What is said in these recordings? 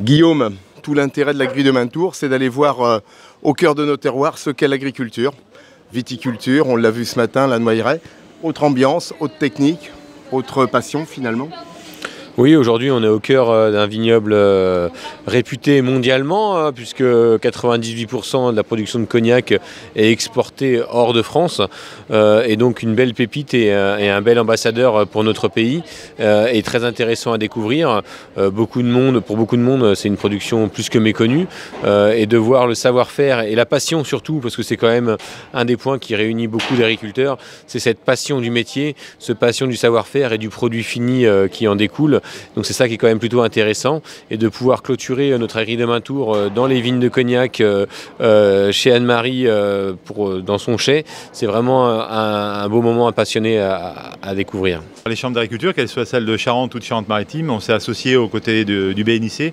Guillaume, tout l'intérêt de la grille de Maintour, c'est d'aller voir au cœur de nos terroirs ce qu'est l'agriculture. Viticulture, on l'a vu ce matin, la Noyeraie. Autre ambiance, autre technique, autre passion finalement. Oui, aujourd'hui on est au cœur d'un vignoble réputé mondialement, puisque 98% de la production de cognac est exportée hors de France, et donc une belle pépite et un bel ambassadeur pour notre pays, et très intéressant à découvrir. Pour beaucoup de monde, c'est une production plus que méconnue, et de voir le savoir-faire et la passion surtout, parce que c'est quand même un des points qui réunit beaucoup d'agriculteurs, c'est cette passion du métier, cette passion du savoir-faire et du produit fini qui en découle. Donc c'est ça qui est quand même plutôt intéressant, et de pouvoir clôturer notre grille de Maintour dans les vignes de cognac chez Anne-Marie dans son chai, c'est vraiment un beau moment passionné à découvrir. Les chambres d'agriculture, qu'elles soient celles de Charente ou de Charente-Maritime, on s'est associé aux côtés du BNIC,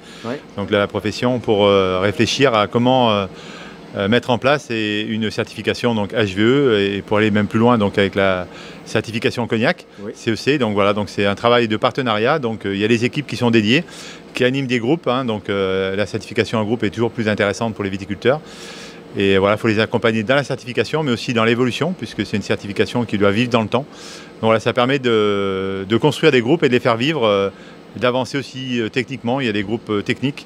donc la profession, pour réfléchir à comment mettre en place une certification donc HVE, et pour aller même plus loin donc avec la certification cognac, CEC. Donc voilà, donc c'est un travail de partenariat. Donc il y a des équipes qui sont dédiées, qui animent des groupes. Donc la certification en groupe est toujours plus intéressante pour les viticulteurs. Et voilà, il faut les accompagner dans la certification, mais aussi dans l'évolution, puisque c'est une certification qui doit vivre dans le temps. Donc voilà, ça permet de construire des groupes et de les faire vivre, d'avancer aussi techniquement. Il y a des groupes techniques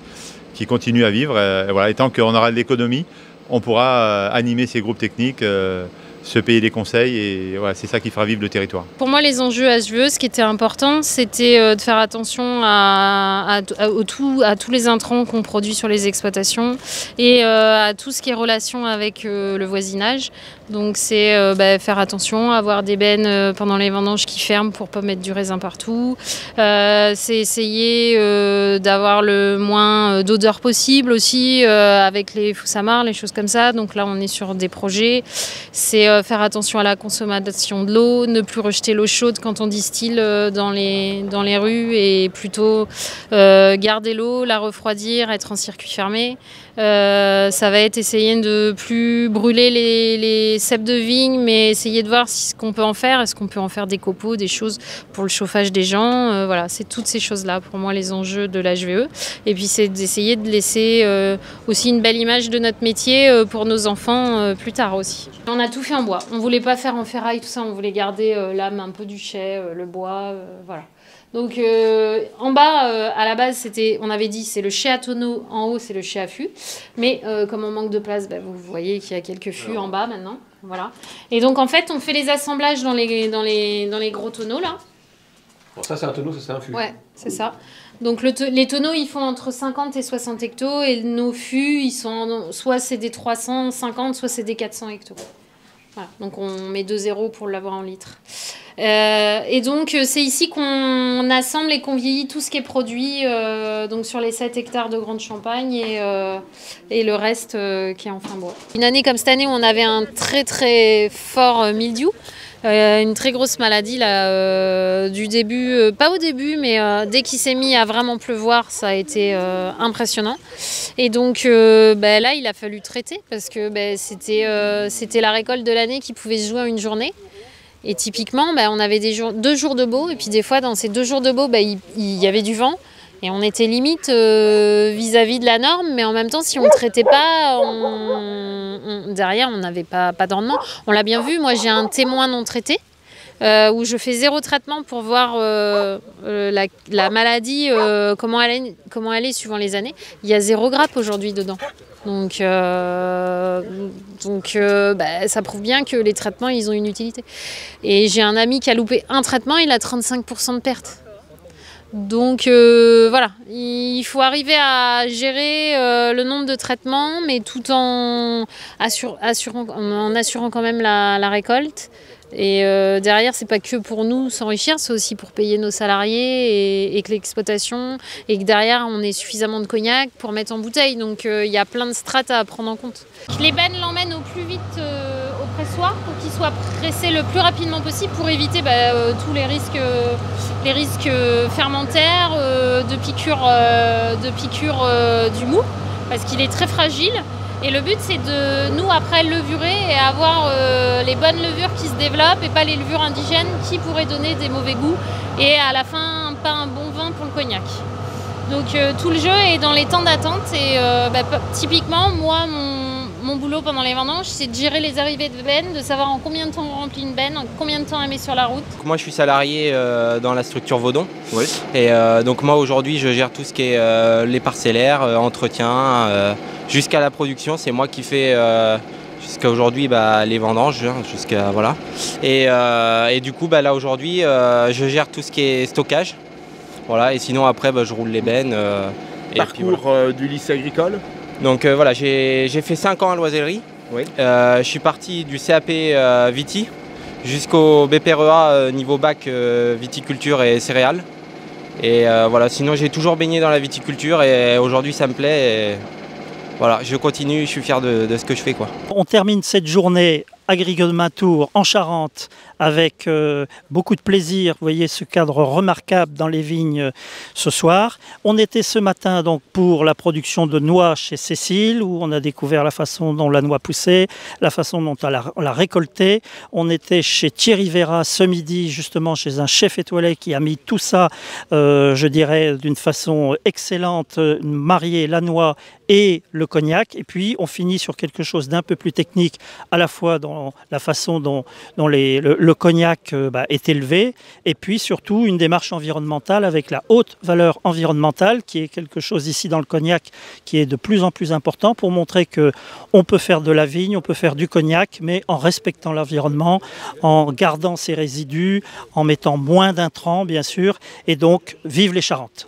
qui continuent à vivre. Et voilà, et tant qu'on aura de l'économie, on pourra animer ces groupes techniques, se payer des conseils, et voilà, c'est ça qui fera vivre le territoire. Pour moi, les enjeux HVE, ce qui était important, c'était de faire attention à tous les intrants qu'on produit sur les exploitations, et à tout ce qui est relation avec le voisinage. Donc c'est faire attention, avoir des bennes pendant les vendanges qui ferment pour ne pas mettre du raisin partout. C'est essayer d'avoir le moins d'odeur possible aussi, avec les foussamars, les choses comme ça. Donc là on est sur des projets. C'est faire attention à la consommation de l'eau, ne plus rejeter l'eau chaude quand on distille dans les rues, et plutôt garder l'eau, la refroidir, être en circuit fermé. Ça va être essayer de plus brûler les ceps de vigne, mais essayer de voir ce qu'on peut en faire. Est-ce qu'on peut en faire des copeaux, des choses pour le chauffage des gens. Voilà, c'est toutes ces choses-là pour moi les enjeux de l'HVE. Et puis c'est d'essayer de laisser aussi une belle image de notre métier pour nos enfants plus tard aussi. On a tout fait en bois. On voulait pas faire en ferraille, tout ça. On voulait garder l'âme un peu du chai, le bois, voilà. Donc en bas, à la base, on avait dit c'est le chai à tonneaux, en haut c'est le chai à fût. Mais comme on manque de place, vous voyez qu'il y a quelques fûts en bas maintenant. Voilà. Et donc en fait, on fait les assemblages dans les gros tonneaux là. Bon, ça c'est un tonneau, ça c'est un fût. Ouais, c'est ça. Donc les tonneaux, ils font entre 50 et 60 hectos, et nos fûts, ils sont soit c'est des 350, soit c'est des 400 hectos. Voilà. Donc on met 2 zéros pour l'avoir en litres. Et donc c'est ici qu'on assemble et qu'on vieillit tout ce qui est produit donc sur les 7 hectares de Grande Champagne, et le reste qui est en fin bois. Une année comme cette année où on avait un très très fort mildiou, une très grosse maladie là, du début, pas au début, mais dès qu'il s'est mis à vraiment pleuvoir, ça a été impressionnant. Et donc là il a fallu traiter, parce que c'était la récolte de l'année qui pouvait se jouer en une journée. Et typiquement, on avait 2 jours de beau, et puis des fois dans ces 2 jours de beau, il y avait du vent, et on était limite vis-à-vis de la norme, mais en même temps, si on ne traitait pas, derrière on n'avait pas de rendement. On l'a bien vu, moi j'ai un témoin non traité, où je fais 0 traitement pour voir la maladie, comment elle est suivant les années. Il y a 0 grappe aujourd'hui dedans. Donc ça prouve bien que les traitements, ils ont une utilité. Et j'ai un ami qui a loupé un traitement, il a 35% de perte. Donc voilà, il faut arriver à gérer le nombre de traitements, mais tout en assurant quand même la récolte. Et derrière, c'est pas que pour nous s'enrichir, c'est aussi pour payer nos salariés, et que l'exploitation, et que derrière on ait suffisamment de cognac pour mettre en bouteille. Donc il y a plein de strates à prendre en compte. Les bennes l'emmènent au plus vite au pressoir pour qu'il soit pressé le plus rapidement possible, pour éviter tous les risques fermentaires, de piqûres du mou, parce qu'il est très fragile. Et le but, c'est de, nous, après, levurer et avoir les bonnes levures qui se développent, et pas les levures indigènes qui pourraient donner des mauvais goûts et à la fin, pas un bon vin pour le cognac. Donc tout le jeu est dans les temps d'attente et typiquement moi mon boulot pendant les vendanges c'est de gérer les arrivées de bennes, de savoir en combien de temps on remplit une benne, en combien de temps elle met sur la route. Moi je suis salarié dans la structure Vaudon. Oui. Et donc moi aujourd'hui je gère tout ce qui est les parcellaires, entretien, jusqu'à la production, c'est moi qui fais jusqu'à aujourd'hui les vendanges, jusqu'à voilà. Et du coup là aujourd'hui je gère tout ce qui est stockage. Voilà, et sinon après je roule les bennes. Parcours voilà. du lycée agricole. Donc voilà, j'ai fait 5 ans à l'oisellerie. Oui. Je suis parti du CAP Viti jusqu'au BPREA niveau bac viticulture et céréales. Et voilà, sinon j'ai toujours baigné dans la viticulture et aujourd'hui ça me plaît. Et voilà, je continue, je suis fier de ce que je fais, quoi. On termine cette journée Agri-Gomaintour en Charente avec beaucoup de plaisir. Vous voyez ce cadre remarquable dans les vignes ce soir. On était ce matin donc pour la production de noix chez Cécile, où on a découvert la façon dont la noix poussait, la façon dont on l'a récoltée. On était chez Thierry Vera ce midi, justement chez un chef étoilé qui a mis tout ça, je dirais, d'une façon excellente, marier la noix et le cognac. Et puis on finit sur quelque chose d'un peu plus technique, à la fois dans la façon dont le cognac est élevé, et puis surtout une démarche environnementale avec la haute valeur environnementale, qui est quelque chose ici dans le cognac qui est de plus en plus important pour montrer qu'on peut faire de la vigne, on peut faire du cognac, mais en respectant l'environnement, en gardant ses résidus, en mettant moins d'intrants bien sûr, et donc vive les Charentes.